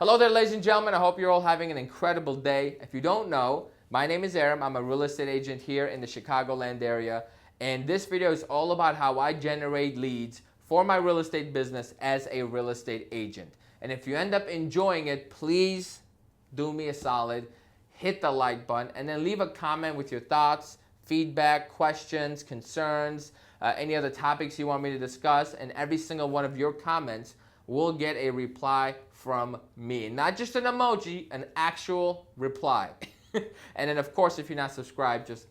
Hello there, ladies and gentlemen. I hope you're all having an incredible day. If you don't know, my name is Aram. I'm a real estate agent here in the Chicagoland area. And this video is all about how I generate leads for my real estate business as a real estate agent. And if you end up enjoying it, please do me a solid, hit the like button, and then leave a comment with your thoughts, feedback, questions, concerns, any other topics you want me to discuss. And every single one of your comments will get a reply from me. Not just an emoji, an actual reply. And then of course, if you're not subscribed, just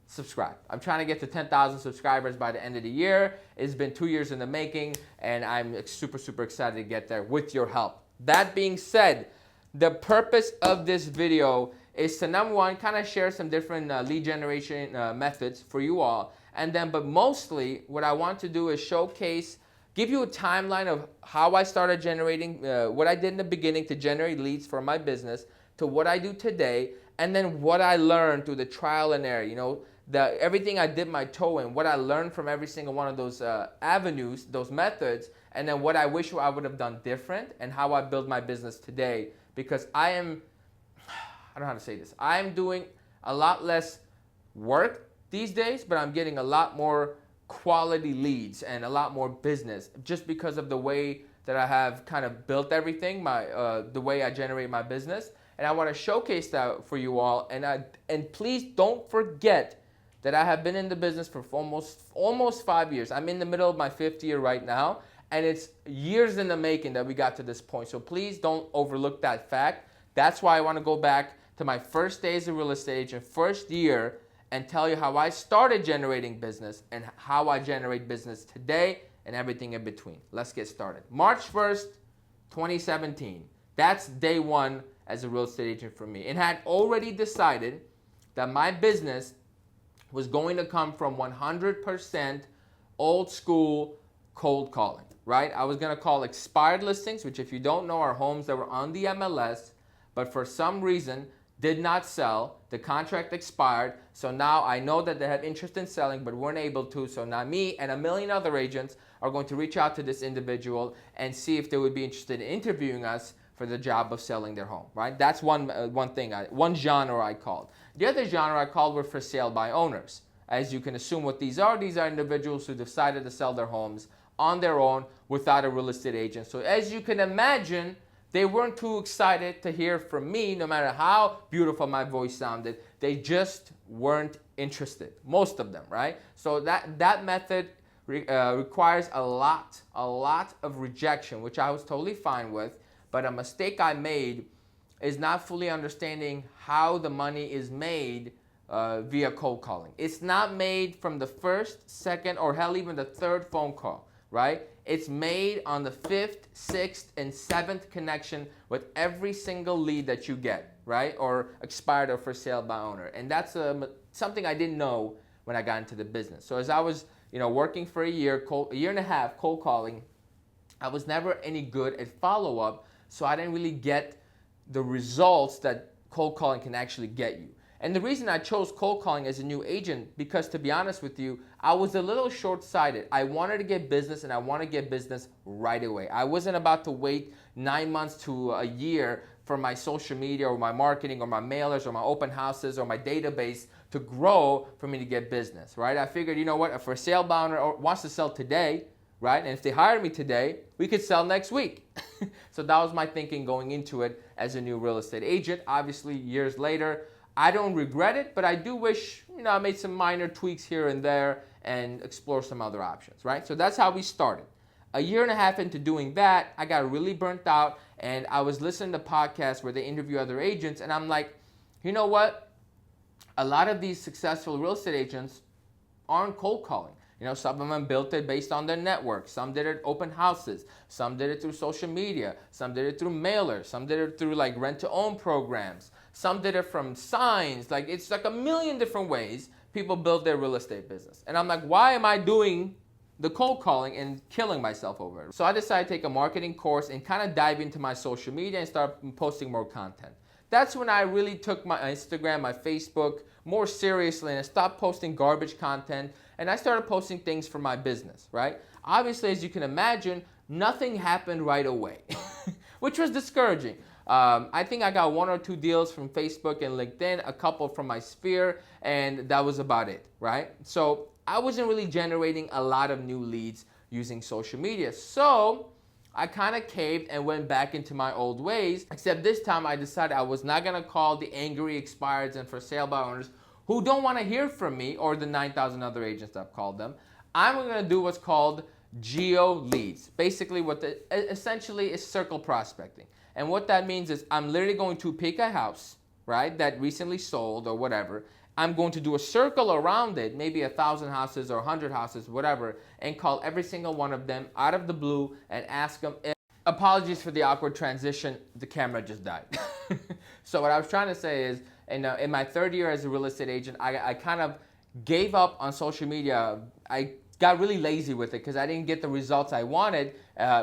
subscribe. I'm trying to get to 10,000 subscribers by the end of the year. It's been 2 years in the making, and I'm super excited to get there with your help. That being said, the purpose of this video is to, number one, kind of share some different lead generation methods for you all. And then, but mostly what I want to do is showcase, give you a timeline of how I started generating, what I did in the beginning to generate leads for my business, to what I do today, and then what I learned through the trial and error. You know, everything I dipped my toe in, what I learned from every single one of those avenues, those methods, and then what I wish I would have done different, and how I build my business today. Because I don't know how to say this, I'm doing a lot less work these days, but I'm getting a lot more quality leads and a lot more business just because of the way that I have kind of built everything, the way I generate my business. And I want to showcase that for you all. And please don't forget that I have been in the business for almost 5 years. I'm in the middle of my 5th year right now, and it's years in the making that we got to this point. So please don't overlook that fact. That's why I want to go back to my first days as a real estate agent, first year, and tell you how I started generating business and how I generate business today and everything in between. Let's get started. March 1st, 2017. That's day one as a real estate agent for me. And had already decided that my business was going to come from 100% old school cold calling, right? I was going to call expired listings, which if you don't know are homes that were on the MLS, but for some reason did not sell. The contract expired, so now I know that they have interest in selling but weren't able to, so now me and a million other agents are going to reach out to this individual and see if they would be interested in interviewing us for the job of selling their home, right? That's one genre I called. The other genre I called were for sale by owners. As you can assume what these are individuals who decided to sell their homes on their own without a real estate agent. So as you can imagine, they weren't too excited to hear from me, no matter how beautiful my voice sounded. They just weren't interested, most of them, right? So that method requires a lot of rejection, which I was totally fine with. But a mistake I made is not fully understanding how the money is made via cold calling. It's not made from the first, second, or hell, even the third phone call, right? It's made on the 5th, 6th, and 7th connection with every single lead that you get, right? Or expired or for sale by owner. And that's something I didn't know when I got into the business. So as I was, working for a year and a half cold calling, I was never any good at follow-up, so I didn't really get the results that cold calling can actually get you. And the reason I chose cold calling as a new agent, because to be honest with you, I was a little short-sighted. I wanted to get business, and I want to get business right away. I wasn't about to wait 9 months to a year for my social media or my marketing or my mailers or my open houses or my database to grow for me to get business, right? I figured, you know what, if a sale by owner wants to sell today, right, and if they hire me today, we could sell next week. So that was my thinking going into it as a new real estate agent. Obviously, years later, I don't regret it, but I do wish, I made some minor tweaks here and there and explore some other options, right? So that's how we started. A year and a half into doing that, I got really burnt out, and I was listening to podcasts where they interview other agents, and I'm like, you know what? A lot of these successful real estate agents aren't cold calling. Some of them built it based on their network. Some did it open houses. Some did it through social media. Some did it through mailers. Some did it through like rent-to-own programs. Some did it from signs. It's like a million different ways people build their real estate business. And I'm like, why am I doing the cold calling and killing myself over it? So I decided to take a marketing course and kind of dive into my social media and start posting more content. That's when I really took my Instagram, my Facebook more seriously, and I stopped posting garbage content, and I started posting things for my business, right? Obviously, as you can imagine, nothing happened right away. which was discouraging. I think I got 1 or 2 deals from Facebook and LinkedIn, a couple from my sphere, and that was about it, right? So I wasn't really generating a lot of new leads using social media. So I kind of caved and went back into my old ways, except this time I decided I was not gonna call the angry expireds and for sale by owners who don't wanna hear from me, or the 9,000 other agents I've called them. I'm gonna do what's called geo leads. Basically essentially is circle prospecting. And what that means is I'm literally going to pick a house, right, that recently sold or whatever. I'm going to do a circle around it, maybe 1,000 houses or 100 houses, whatever, and call every single one of them out of the blue and ask them if, apologies for the awkward transition, the camera just died. So what I was trying to say is, in my 3rd year as a real estate agent, I kind of gave up on social media. I got really lazy with it because I didn't get the results I wanted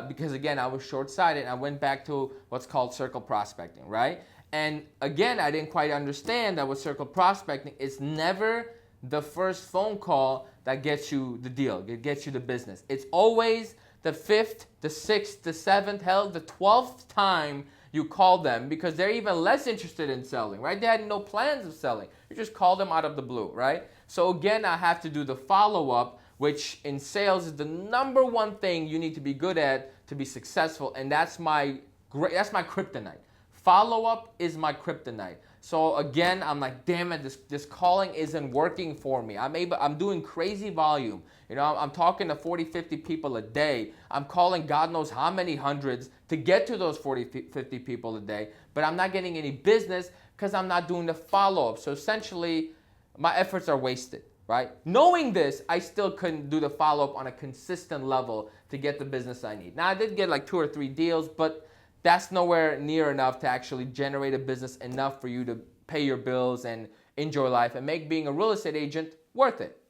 because, again, I was short-sighted, and I went back to what's called circle prospecting, right? And again, I didn't quite understand that with circle prospecting, it's never the first phone call that gets you the deal, it gets you the business. It's always the 5th, the 6th, the 7th, hell, the 12th time you call them, because they're even less interested in selling, right? They had no plans of selling. You just call them out of the blue, right? So again, I have to do the follow-up, which in sales is the #1 thing you need to be good at to be successful, and that's my kryptonite. Follow-up is my kryptonite. So again, I'm like, damn it, this calling isn't working for me. I'm doing crazy volume. You know, I'm talking to 40, 50 people a day. I'm calling God knows how many hundreds to get to those 40, 50 people a day, but I'm not getting any business because I'm not doing the follow-up. So essentially, my efforts are wasted, right? Knowing this, I still couldn't do the follow-up on a consistent level to get the business I need. Now, I did get like 2 or 3 deals, but that's nowhere near enough to actually generate a business enough for you to pay your bills and enjoy life and make being a real estate agent worth it.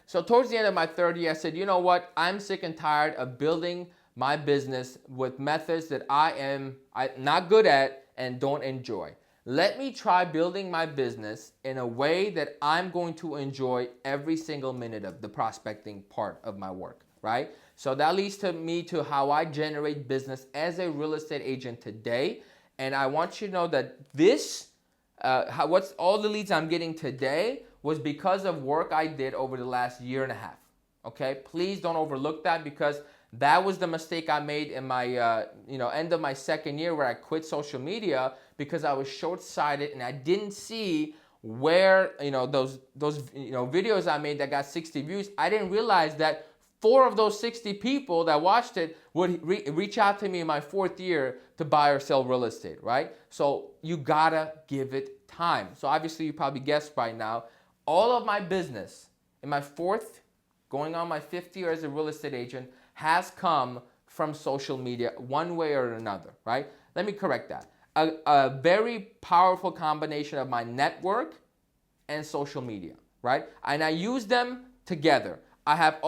So towards the end of my 3rd year, I said, you know what? I'm sick and tired of building my business with methods that I'm not good at and don't enjoy. Let me try building my business in a way that I'm going to enjoy every single minute of the prospecting part of my work, right? So that leads to me to how I generate business as a real estate agent today. And I want you to know that what's all the leads I'm getting today was because of work I did over the last 1.5 years. Okay, please don't overlook that, because that was the mistake I made in my end of my 2nd year, where I quit social media because I was short-sighted and I didn't see where those videos I made that got 60 views. I didn't realize that 4 of those 60 people that watched it would reach out to me in my 4th year to buy or sell real estate, right? So you gotta give it time. So obviously you probably guessed by now, all of my business in my 4th, going on my 5th year as a real estate agent, has come from social media one way or another, right? Let me correct that. A very powerful combination of my network and social media, right? And I use them together. I have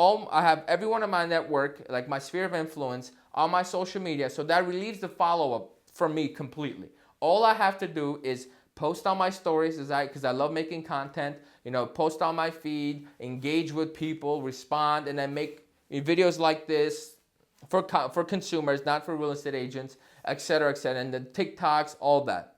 everyone in my network, like my sphere of influence, on my social media, so that relieves the follow-up from me completely. All I have to do is post on my stories, because I love making content, post on my feed, engage with people, respond, and then make videos like this for consumers, not for real estate agents, etc., and the TikToks, all that.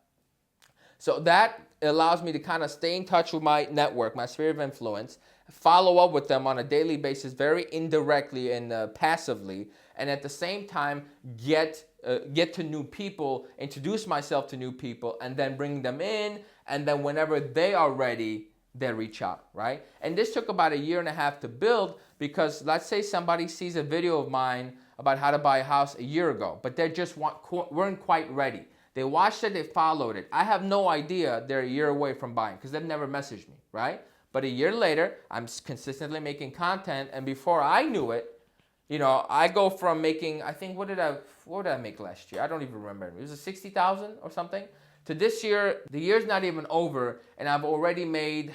So that allows me to kind of stay in touch with my network, my sphere of influence, follow up with them on a daily basis, very indirectly and passively, and at the same time get to new people, introduce myself to new people, and then bring them in, and then whenever they are ready, they reach out, right? And this took about 1.5 years to build, because let's say somebody sees a video of mine about how to buy a house 1 year ago, but they just weren't quite ready. They watched it, they followed it. I have no idea they're 1 year away from buying, because they've never messaged me, right? But 1 year later, I'm consistently making content, and before I knew it, I go from making, I think, what did I make last year? I don't even remember. It was 60,000 or something. To this year, the year's not even over, and I've already made,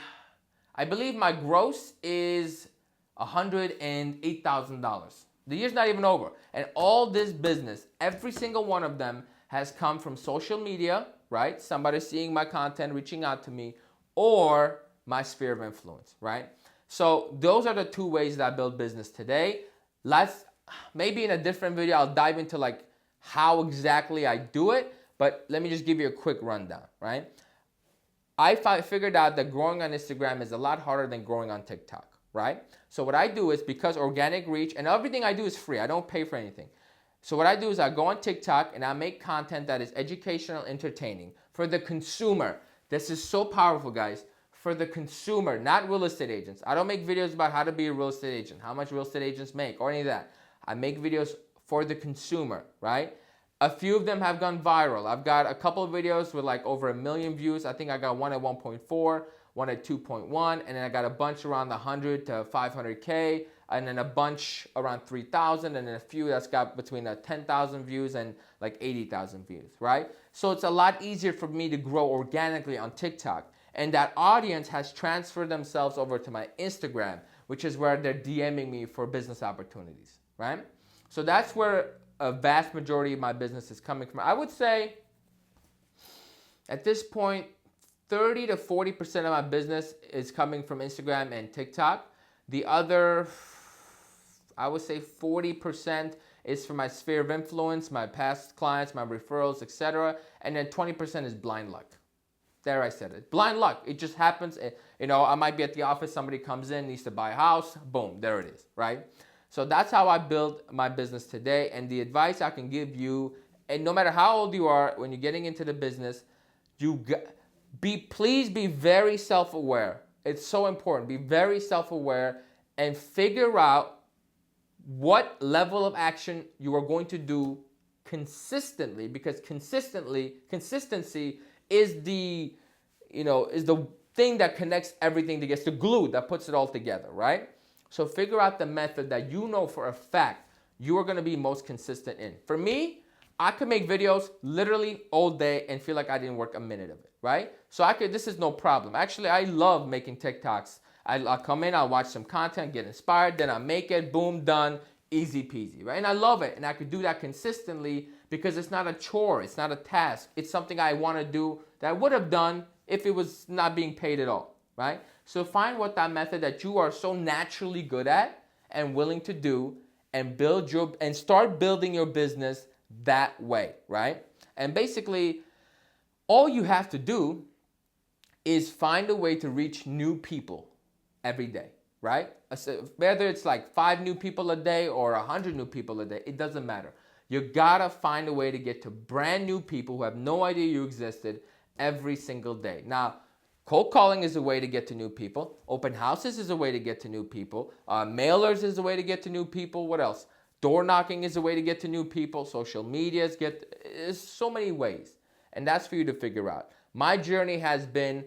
I believe my gross is $108,000. The year's not even over. And all this business, every single one of them has come from social media, right? Somebody seeing my content, reaching out to me, or my sphere of influence, right? So those are the 2 ways that I build business today. Maybe in a different video, I'll dive into like how exactly I do it, but let me just give you a quick rundown, right? I figured out that growing on Instagram is a lot harder than growing on TikTok, right? So what I do is, because organic reach and everything I do is free, I don't pay for anything. So what I do is I go on TikTok and I make content that is educational, entertaining for the consumer. This is so powerful, guys. For the consumer, not real estate agents. I don't make videos about how to be a real estate agent, how much real estate agents make, or any of that. I make videos for the consumer, right? A few of them have gone viral. I've got a couple of videos with like over 1 million views. I think I got one at 1.4, one at 2.1, and then I got a bunch around the 100 to 500K, and then a bunch around 3,000, and then a few that's got between 10,000 views and like 80,000 views, right? So it's a lot easier for me to grow organically on TikTok. And that audience has transferred themselves over to my Instagram, which is where they're DMing me for business opportunities, right? So that's where a vast majority of my business is coming from. I would say at this point, 30 to 40% of my business is coming from Instagram and TikTok. The other, I would say 40% is from my sphere of influence, my past clients, my referrals, etc. And then 20% is blind luck. There, I said it. Blind luck. It just happens. You know, I might be at the office, somebody comes in, needs to buy a house, boom, there it is, right? So that's how I build my business today. And the advice I can give you, and no matter how old you are, when you're getting into the business, please be very self-aware. It's so important. Be very self-aware and figure out what level of action you are going to do consistently, because consistency is the, is the thing that connects everything together. It's the glue that puts it all together, right? So figure out the method that you know for a fact you are going to be most consistent in. For me, I could make videos literally all day and feel like I didn't work a minute of it, right? So this is no problem. Actually, I love making TikToks. I'll come in, I'll watch some content, get inspired, then I make it, boom, done, easy peasy, right? And I love it. And I could do that consistently because it's not a chore, it's not a task. It's something I want to do that I would have done if it was not being paid at all, right? So find what that method that you are so naturally good at and willing to do, and start building your business that way, right? And basically, all you have to do is find a way to reach new people every day, right? Whether it's like 5 new people a day or 100 new people a day, it doesn't matter. You gotta find a way to get to brand new people who have no idea you existed every single day. Now, cold calling is a way to get to new people. Open houses is a way to get to new people. Mailers is a way to get to new people. What else? Door knocking is a way to get to new people. Social media there's so many ways. And that's for you to figure out. My journey has been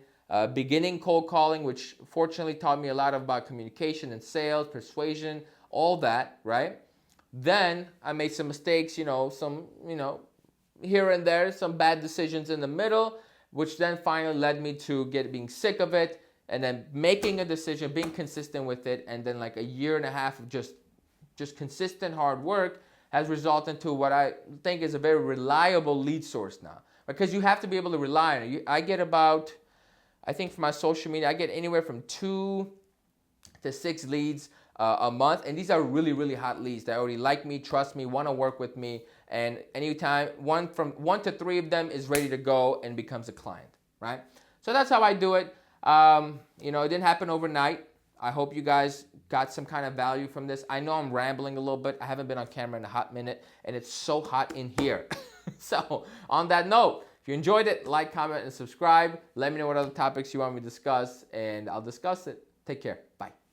beginning cold calling, which fortunately taught me a lot about communication and sales, persuasion, all that, right? Then I made some mistakes, some here and there, some bad decisions in the middle, which then finally led me to being sick of it, and then making a decision, being consistent with it, and then like a year and a half of just consistent hard work has resulted into what I think is a very reliable lead source now. Because you have to be able to rely on it. I get about, I think for my social media, I get anywhere from 2 to 6 leads a month, and these are really, really hot leads that already like me, trust me, want to work with me, and anytime one to 3 of them is ready to go and becomes a client, right? So that's how I do it. It didn't happen overnight. I hope you guys got some kind of value from this. I know I'm rambling a little bit. I haven't been on camera in a hot minute, and it's so hot in here. So on that note, if you enjoyed it, like, comment, and subscribe. Let me know what other topics you want me to discuss, and I'll discuss it. Take care. Bye.